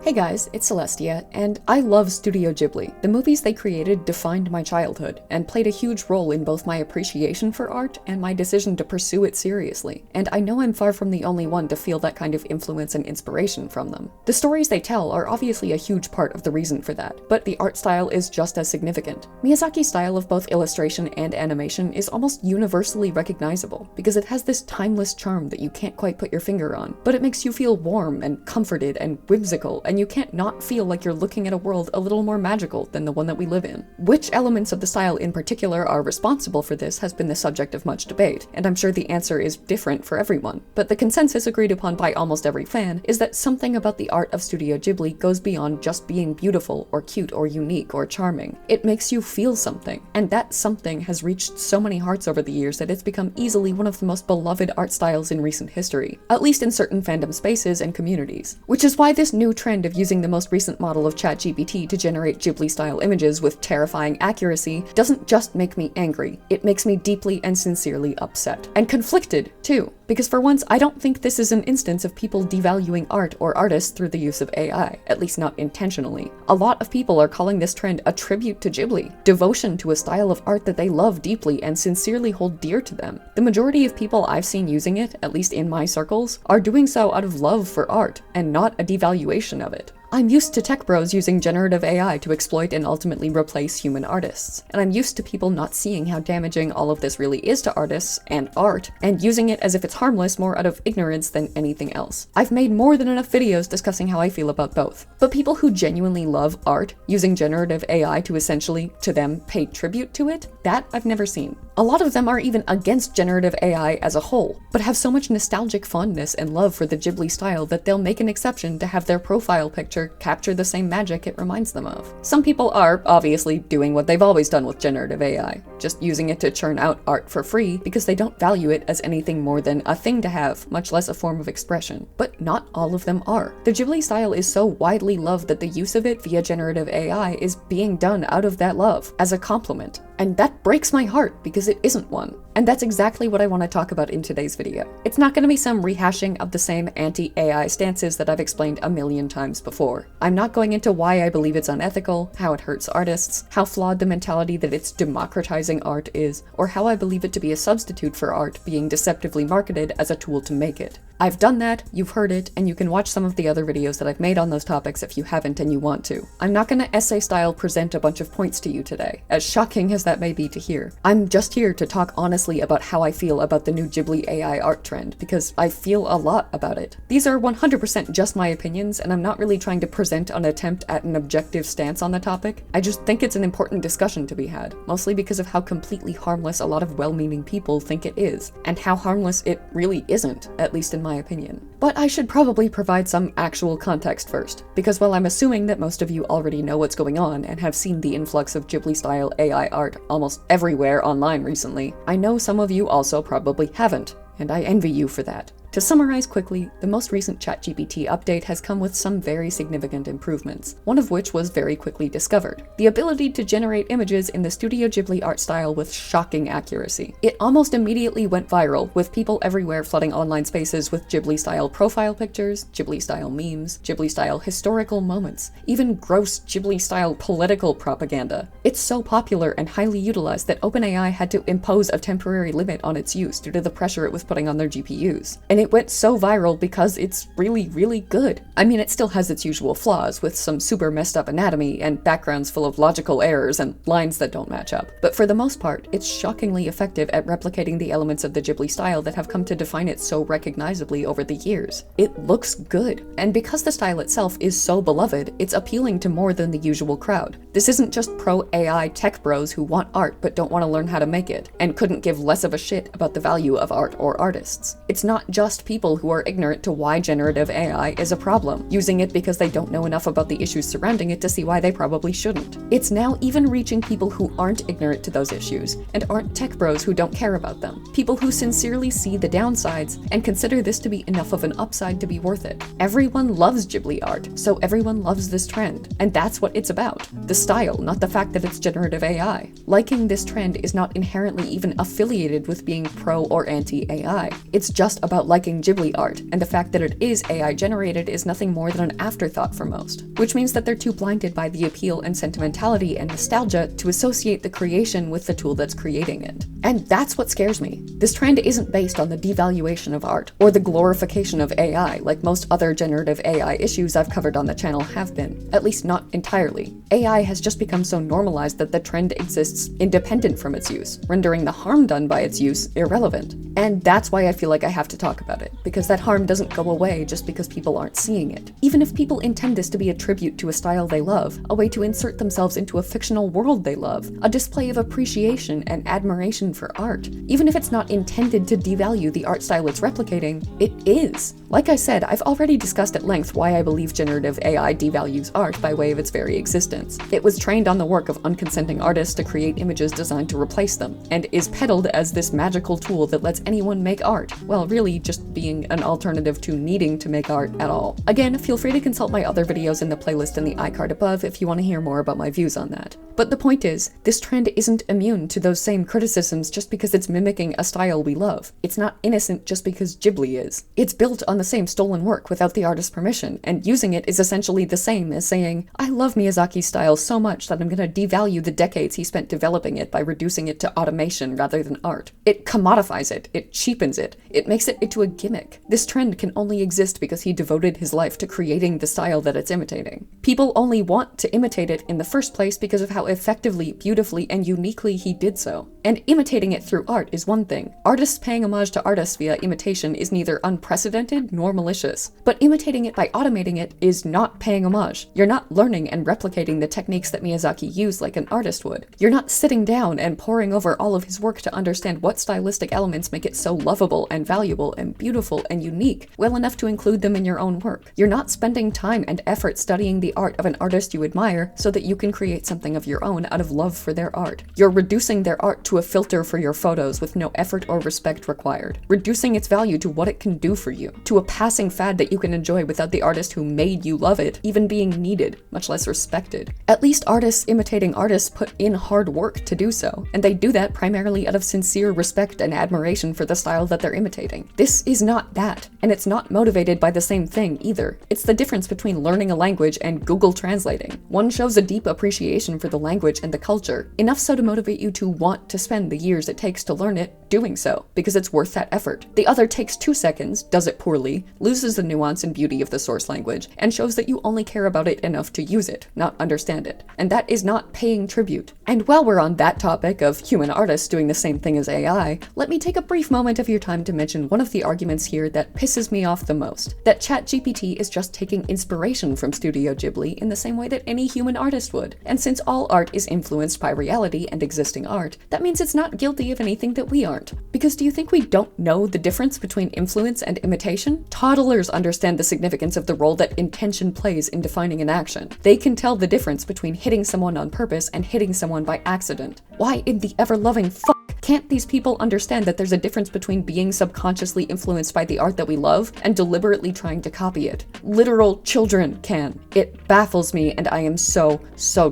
Hey guys, it's Celestia, and I love Studio Ghibli. The movies they created defined my childhood, and played a huge role in both my appreciation for art and my decision to pursue it seriously. And I know I'm far from the only one to feel that kind of influence and inspiration from them. The stories they tell are obviously a huge part of the reason for that, but the art style is just as significant. Miyazaki's style of both illustration and animation is almost universally recognizable, because it has this timeless charm that you can't quite put your finger on, but it makes you feel warm and comforted and whimsical, and you can't not feel like you're looking at a world a little more magical than the one that we live in. Which elements of the style in particular are responsible for this has been the subject of much debate, and I'm sure the answer is different for everyone. But the consensus agreed upon by almost every fan is that something about the art of Studio Ghibli goes beyond just being beautiful or cute or unique or charming. It makes you feel something, and that something has reached so many hearts over the years that it's become easily one of the most beloved art styles in recent history, at least in certain fandom spaces and communities. Which is why this new trend of using the most recent model of ChatGPT to generate Ghibli-style images with terrifying accuracy doesn't just make me angry, it makes me deeply and sincerely upset. And conflicted, too. Because for once, I don't think this is an instance of people devaluing art or artists through the use of AI, at least not intentionally. A lot of people are calling this trend a tribute to Ghibli, devotion to a style of art that they love deeply and sincerely hold dear to them. The majority of people I've seen using it, at least in my circles, are doing so out of love for art, and not a devaluation of it. I'm used to tech bros using generative AI to exploit and ultimately replace human artists, and I'm used to people not seeing how damaging all of this really is to artists and art, and using it as if it's harmless more out of ignorance than anything else. I've made more than enough videos discussing how I feel about both, but people who genuinely love art using generative AI to essentially, to them, pay tribute to it, that I've never seen. A lot of them are even against generative AI as a whole, but have so much nostalgic fondness and love for the Ghibli style that they'll make an exception to have their profile picture capture the same magic it reminds them of. Some people are obviously doing what they've always done with generative AI, just using it to churn out art for free because they don't value it as anything more than a thing to have, much less a form of expression. But not all of them are. The Ghibli style is so widely loved that the use of it via generative AI is being done out of that love, as a compliment. And that breaks my heart because it isn't one. And that's exactly what I want to talk about in today's video. It's not going to be some rehashing of the same anti-AI stances that I've explained a million times before. I'm not going into why I believe it's unethical, how it hurts artists, how flawed the mentality that it's democratizing art is, or how I believe it to be a substitute for art being deceptively marketed as a tool to make it. I've done that, you've heard it, and you can watch some of the other videos that I've made on those topics if you haven't and you want to. I'm not gonna essay-style present a bunch of points to you today, as shocking as that may be to hear. I'm just here to talk honestly about how I feel about the new Ghibli AI art trend, because I feel a lot about it. These are 100% just my opinions, and I'm not really trying to present an attempt at an objective stance on the topic. I just think it's an important discussion to be had, mostly because of how completely harmless a lot of well-meaning people think it is, and how harmless it really isn't, at least in my opinion. But I should probably provide some actual context first, because while I'm assuming that most of you already know what's going on and have seen the influx of Ghibli-style AI art almost everywhere online recently, I know some of you also probably haven't, and I envy you for that. To summarize quickly, the most recent ChatGPT update has come with some very significant improvements, one of which was very quickly discovered: the ability to generate images in the Studio Ghibli art style with shocking accuracy. It almost immediately went viral, with people everywhere flooding online spaces with Ghibli-style profile pictures, Ghibli-style memes, Ghibli-style historical moments, even gross Ghibli-style political propaganda. It's so popular and highly utilized that OpenAI had to impose a temporary limit on its use due to the pressure it was putting on their GPUs. And it went so viral because it's really good. I mean, it still has its usual flaws, with some super messed up anatomy and backgrounds full of logical errors and lines that don't match up. But for the most part, it's shockingly effective at replicating the elements of the Ghibli style that have come to define it so recognizably over the years. It looks good. And because the style itself is so beloved, it's appealing to more than the usual crowd. This isn't just pro-AI tech bros who want art but don't want to learn how to make it, and couldn't give less of a shit about the value of art or artists. It's not just people who are ignorant to why generative AI is a problem, using it because they don't know enough about the issues surrounding it to see why they probably shouldn't. It's now even reaching people who aren't ignorant to those issues, and aren't tech bros who don't care about them. People who sincerely see the downsides, and consider this to be enough of an upside to be worth it. Everyone loves Ghibli art, so everyone loves this trend, and that's what it's about. The style, not the fact that it's generative AI. Liking this trend is not inherently even affiliated with being pro or anti-AI. It's just about liking liking Ghibli art, and the fact that it is AI generated is nothing more than an afterthought for most, which means that they're too blinded by the appeal and sentimentality and nostalgia to associate the creation with the tool that's creating it. And that's what scares me. This trend isn't based on the devaluation of art, or the glorification of AI, like most other generative AI issues I've covered on the channel have been, at least not entirely. AI has just become so normalized that the trend exists independent from its use, rendering the harm done by its use irrelevant. And that's why I feel like I have to talk about it, because that harm doesn't go away just because people aren't seeing it. Even if people intend this to be a tribute to a style they love, a way to insert themselves into a fictional world they love, a display of appreciation and admiration for art, even if it's not intended to devalue the art style it's replicating, it is. Like I said, I've already discussed at length why I believe generative AI devalues art by way of its very existence. It was trained on the work of unconsenting artists to create images designed to replace them, and is peddled as this magical tool that lets anyone make art, while really just being an alternative to needing to make art at all. Again, feel free to consult my other videos in the playlist in the iCard above if you want to hear more about my views on that. But the point is, this trend isn't immune to those same criticisms just because it's mimicking a style we love. It's not innocent just because Ghibli is. It's built on the same stolen work without the artist's permission, and using it is essentially the same as saying, I love Miyazaki's style so much that I'm gonna devalue the decades he spent developing it by reducing it to automation rather than art. It commodifies it, it cheapens it, it makes it into a gimmick. This trend can only exist because he devoted his life to creating the style that it's imitating. People only want to imitate it in the first place because of how effectively, beautifully, and uniquely he did so. And imitating it through art is one thing. Artists paying homage to artists via imitation is neither unprecedented nor malicious. But imitating it by automating it is not paying homage. You're not learning and replicating the techniques that Miyazaki used like an artist would. You're not sitting down and poring over all of his work to understand what stylistic elements make it so lovable and valuable and beautiful and unique, well enough to include them in your own work. You're not spending time and effort studying the art of an artist you admire so that you can create something of your own out of love for their art. You're reducing their art to a filter for your photos with no effort or respect required, reducing its value to what it can do for you, to a passing fad that you can enjoy without the artist who made you love it even being needed, much less respected. At least artists imitating artists put in hard work to do so, and they do that primarily out of sincere respect and admiration for the style that they're imitating. This is not that, and it's not motivated by the same thing either. It's the difference between learning a language and Google translating. One shows a deep appreciation for the language and the culture, enough so to motivate you to want to spend the years it takes to learn it doing so, because it's worth that effort. The other takes 2 seconds, does it poorly, loses the nuance and beauty of the source language, and shows that you only care about it enough to use it, not understand it. And that is not paying tribute. And while we're on that topic of human artists doing the same thing as AI, let me take a brief moment of your time to mention one of the arguments here that pisses me off the most. That ChatGPT is just taking inspiration from Studio Ghibli in the same way that any human artist would. And since all art is influenced by reality and existing art, that means it's not guilty of anything that we aren't. Because do you think we don't know the difference between influence and imitation? Toddlers understand the significance of the role that intention plays in defining an action. They can tell the difference between hitting someone on purpose and hitting someone by accident. Why in the ever-loving fuck can't these people understand that there's a difference between being subconsciously influenced by the art that we love and deliberately trying to copy it? Literal children can. It baffles me, and I am so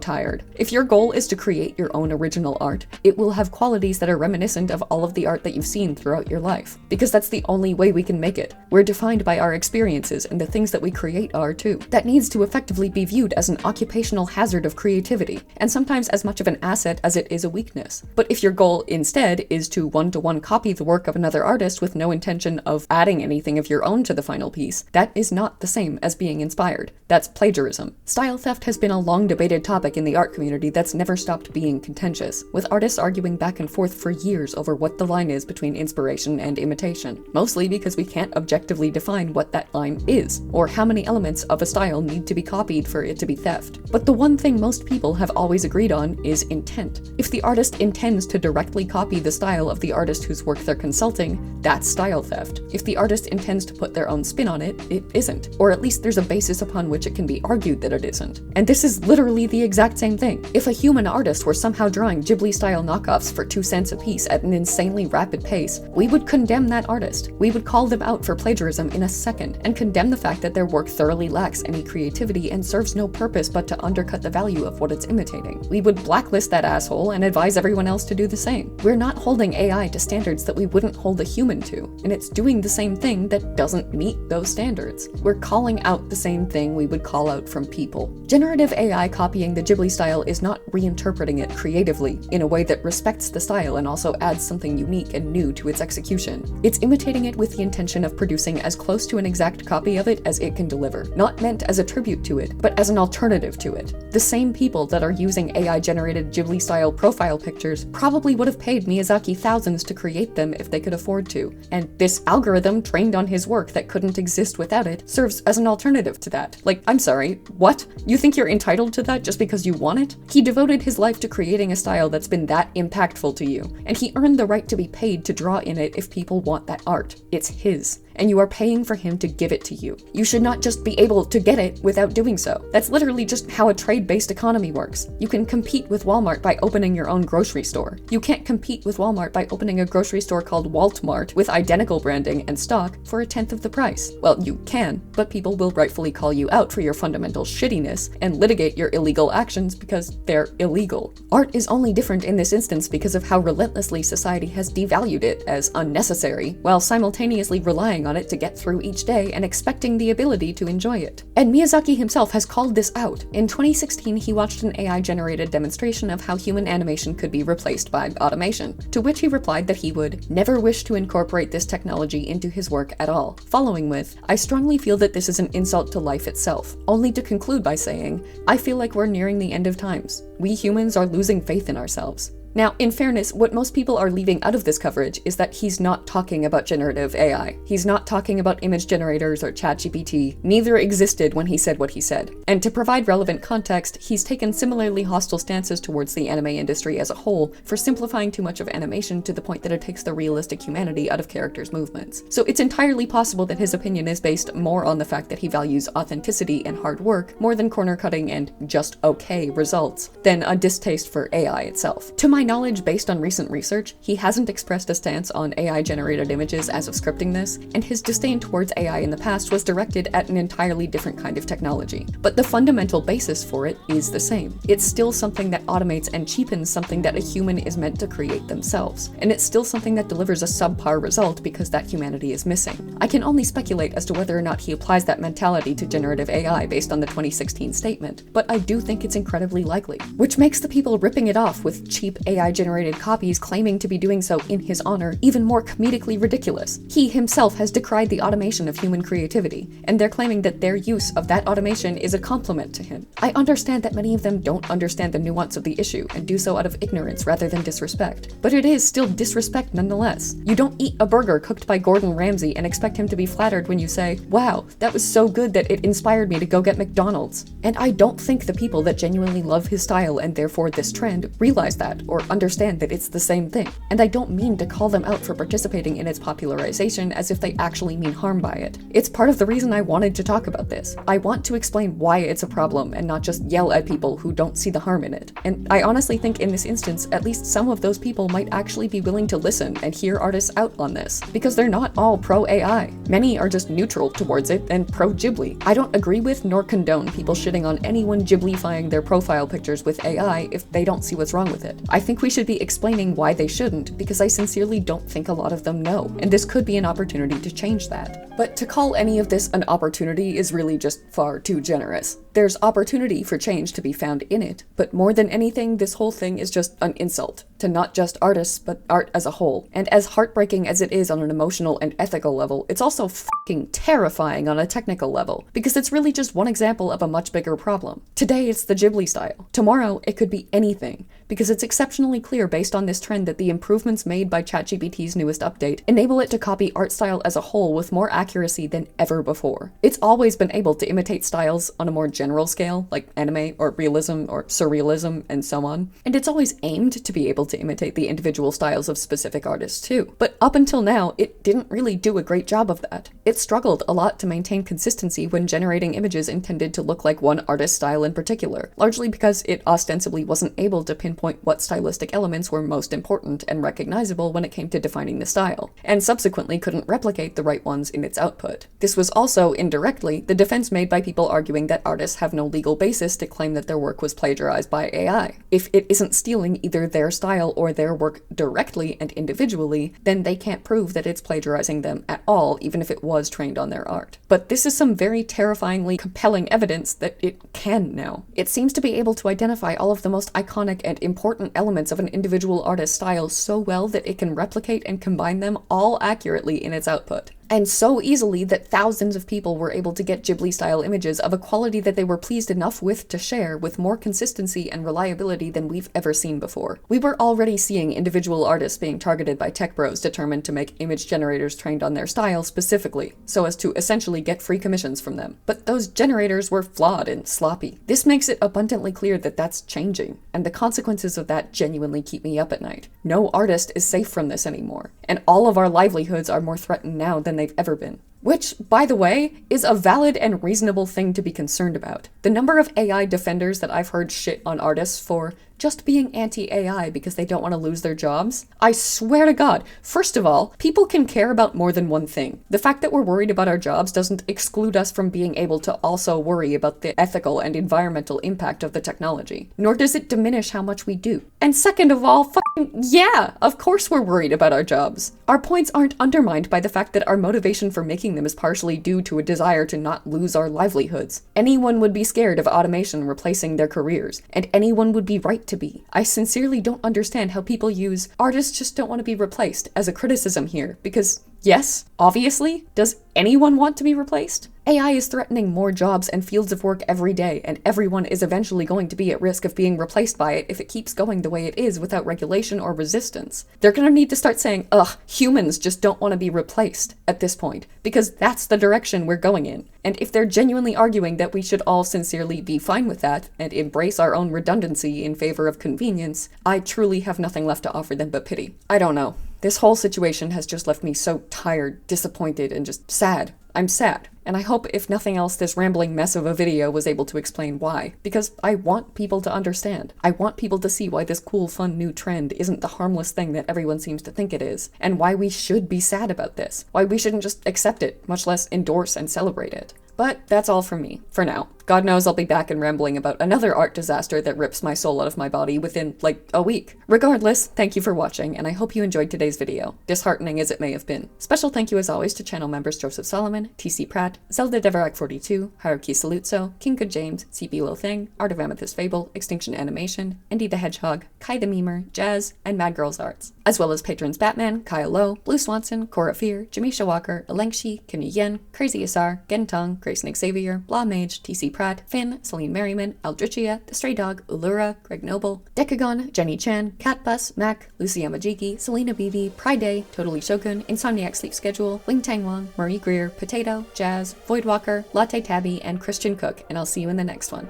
tired. If your goal is to create your own original art, it will have qualities that are reminiscent of all of the art that you've seen throughout your life. Because that's the only way we can make it. We're defined by our experiences, and the things that we create are too. That needs to effectively be viewed as an occupational hazard of creativity, and sometimes as much of an asset as it is a weakness. But if your goal instead is to one-to-one copy the work of another artist with no intention of adding anything of your own to the final piece, that is not the same as being inspired. That's plagiarism. Style theft has been a long debated topic in the art community that's never stopped being contentious, with artists arguing back and forth for years over what the line is between inspiration and imitation, mostly because we can't objectively define what that line is, or how many elements of a style need to be copied for it to be theft. But the one thing most people have always agreed on is intent. If the artist intends to directly copy the style of the artist whose work they're consulting, that's style theft. If the artist intends to put their own spin on it, it isn't. Or at least there's a basis upon which it can be argued that it isn't. And this is literally the exact same thing. If a human artist were somehow drawing Ghibli-style knockoffs for 2 cents a piece at an insanely rapid pace, we would condemn that artist. We would call them out for plagiarism in a second, and condemn the fact that their work thoroughly lacks any creativity and serves no purpose but to undercut the value of what it's imitating. We would blacklist that asshole and advise everyone else to do the same. We're not holding AI to standards that we wouldn't hold a human to, and it's doing the same thing that doesn't meet those standards. We're calling out the same thing we would call out from people. Generative AI copying the Ghibli style is not reinterpreting it creatively in a way that respects the style and also adds something unique and new to its execution. It's imitating it with the intention of producing as close to an exact copy of it as it can deliver, not meant as a tribute to it, but as an alternative to it. The same people that are using AI-generated Ghibli-style profile pictures probably would have paid Miyazaki thousands to create them if they could afford to, and this algorithm trained on his work that couldn't exist without it serves as an alternative to that. Like, I'm sorry, what? You think you're entitled to that just because you want it? He devoted his life to creating a style that's been that impactful to you, and he earned the right to be paid to draw in it if people want that art. It's his, and you are paying for him to give it to you. You should not just be able to get it without doing so. That's literally just how a trade-based economy works. You can compete with Walmart by opening your own grocery store. You can't compete with Walmart by opening a grocery store called Waltmart with identical branding and stock for 1/10 of the price. Well, you can, but people will rightfully call you out for your fundamental shittiness and litigate your illegal actions because they're illegal. Art is only different in this instance because of how relentlessly society has devalued it as unnecessary, while simultaneously relying on it to get through each day and expecting the ability to enjoy it. And Miyazaki himself has called this out. In 2016, he watched an AI-generated demonstration of how human animation could be replaced by automation, to which he replied that he would never wish to incorporate this technology into his work at all, following with, "I strongly feel that this is an insult to life itself," only to conclude by saying, "I feel like we're nearing the end of times. We humans are losing faith in ourselves." Now, in fairness, what most people are leaving out of this coverage is that he's not talking about generative AI. He's not talking about image generators or ChatGPT. Neither existed when he said what he said. And to provide relevant context, he's taken similarly hostile stances towards the anime industry as a whole for simplifying too much of animation to the point that it takes the realistic humanity out of characters' movements. So it's entirely possible that his opinion is based more on the fact that he values authenticity and hard work more than corner-cutting and just okay results, than a distaste for AI itself. To my knowledge, based on recent research, he hasn't expressed a stance on AI-generated images as of scripting this, and his disdain towards AI in the past was directed at an entirely different kind of technology. But the fundamental basis for it is the same. It's still something that automates and cheapens something that a human is meant to create themselves, and it's still something that delivers a subpar result because that humanity is missing. I can only speculate as to whether or not he applies that mentality to generative AI based on the 2016 statement, but I do think it's incredibly likely, which makes the people ripping it off with cheap AI-generated copies claiming to be doing so in his honor even more comedically ridiculous. He himself has decried the automation of human creativity, and they're claiming that their use of that automation is a compliment to him. I understand that many of them don't understand the nuance of the issue and do so out of ignorance rather than disrespect, but it is still disrespect nonetheless. You don't eat a burger cooked by Gordon Ramsay and expect him to be flattered when you say, "Wow, that was so good that it inspired me to go get McDonald's." And I don't think the people that genuinely love his style and therefore this trend realize that or understand that it's the same thing. And I don't mean to call them out for participating in its popularization as if they actually mean harm by it. It's part of the reason I wanted to talk about this. I want to explain why it's a problem and not just yell at people who don't see the harm in it. And I honestly think in this instance, at least some of those people might actually be willing to listen and hear artists out on this, because they're not all pro-AI. Many are just neutral towards it and pro-Ghibli. I don't agree with nor condone people shitting on anyone Ghiblifying their profile pictures with AI if they don't see what's wrong with it. I think we should be explaining why they shouldn't, because I sincerely don't think a lot of them know, and this could be an opportunity to change that. But to call any of this an opportunity is really just far too generous. There's opportunity for change to be found in it, but more than anything, this whole thing is just an insult to not just artists, but art as a whole. And as heartbreaking as it is on an emotional and ethical level, it's also fucking terrifying on a technical level, because it's really just one example of a much bigger problem. Today it's the Ghibli style. Tomorrow it could be anything, because it's exceptionally clear based on this trend that the improvements made by ChatGPT's newest update enable it to copy art style as a whole with more accuracy than ever before. It's always been able to imitate styles on a more general scale, like anime or realism or surrealism and so on, and it's always aimed to be able to imitate the individual styles of specific artists too. But up until now, it didn't really do a great job of that. It struggled a lot to maintain consistency when generating images intended to look like one artist's style in particular, largely because it ostensibly wasn't able to pinpoint what stylistic elements were most important and recognizable when it came to defining the style, and subsequently couldn't replicate the right ones in its output. This was also, indirectly, the defense made by people arguing that artists artists have no legal basis to claim that their work was plagiarized by AI. If it isn't stealing either their style or their work directly and individually, then they can't prove that it's plagiarizing them at all, even if it was trained on their art. But this is some very terrifyingly compelling evidence that it can now. It seems to be able to identify all of the most iconic and important elements of an individual artist's style so well that it can replicate and combine them all accurately in its output. And so easily that thousands of people were able to get Ghibli-style images of a quality that they were pleased enough with to share with more consistency and reliability than we've ever seen before. We were already seeing individual artists being targeted by tech bros determined to make image generators trained on their style specifically, so as to essentially get free commissions from them. But those generators were flawed and sloppy. This makes it abundantly clear that that's changing, and the consequences of that genuinely keep me up at night. No artist is safe from this anymore, and all of our livelihoods are more threatened now than they've ever been. Which, by the way, is a valid and reasonable thing to be concerned about. The number of AI defenders that I've heard shit on artists for just being anti-AI because they don't want to lose their jobs. I swear to God, first of all, people can care about more than one thing. The fact that we're worried about our jobs doesn't exclude us from being able to also worry about the ethical and environmental impact of the technology, nor does it diminish how much we do. And second of all, yeah, of course we're worried about our jobs. Our points aren't undermined by the fact that our motivation for making them is partially due to a desire to not lose our livelihoods. Anyone would be scared of automation replacing their careers, and anyone would be right to be. I sincerely don't understand how people use "artists just don't want to be replaced" as a criticism here, because yes, obviously, does anyone want to be replaced? AI is threatening more jobs and fields of work every day, and everyone is eventually going to be at risk of being replaced by it if it keeps going the way it is without regulation or resistance. They're gonna need to start saying, ugh, humans just don't want to be replaced at this point, because that's the direction we're going in. And if they're genuinely arguing that we should all sincerely be fine with that and embrace our own redundancy in favor of convenience, I truly have nothing left to offer them but pity. I don't know. This whole situation has just left me so tired, disappointed, and just sad. I'm sad. And I hope, if nothing else, this rambling mess of a video was able to explain why. Because I want people to understand. I want people to see why this cool, fun new trend isn't the harmless thing that everyone seems to think it is. And why we should be sad about this. Why we shouldn't just accept it, much less endorse and celebrate it. But that's all from me, for now. God knows I'll be back and rambling about another art disaster that rips my soul out of my body within, like, a week. Regardless, thank you for watching, and I hope you enjoyed today's video, disheartening as it may have been. Special thank you as always to channel members Joseph Solomon, TC Pratt, Zelda Deverak42, Haruki Salutso, King Good James, CP Lil Thing, Art of Amethyst Fable, Extinction Animation, Indy the Hedgehog, Kai the Memer, Jazz, and Mad Girls Arts. As well as patrons Batman, Kyle Lowe, Blue Swanson, Cora Fear, Jamisha Walker, Alengshi, Kim Yen, Crazy Asar, Gentong, Grayson Xavier, Blah Mage, TC Pratt, Finn, Celine Merriman, Aldrichia, The Stray Dog, Ulura, Greg Noble, Decagon, Jenny Chan, Catbus, Mac, Lucy Yamajiki, Selena Beebe, Pride Day, Totally Shogun, Insomniac Sleep Schedule, Ling Tang Wang, Marie Greer, Potato, Jazz, Voidwalker, Latte Tabby, and Christian Cook, and I'll see you in the next one.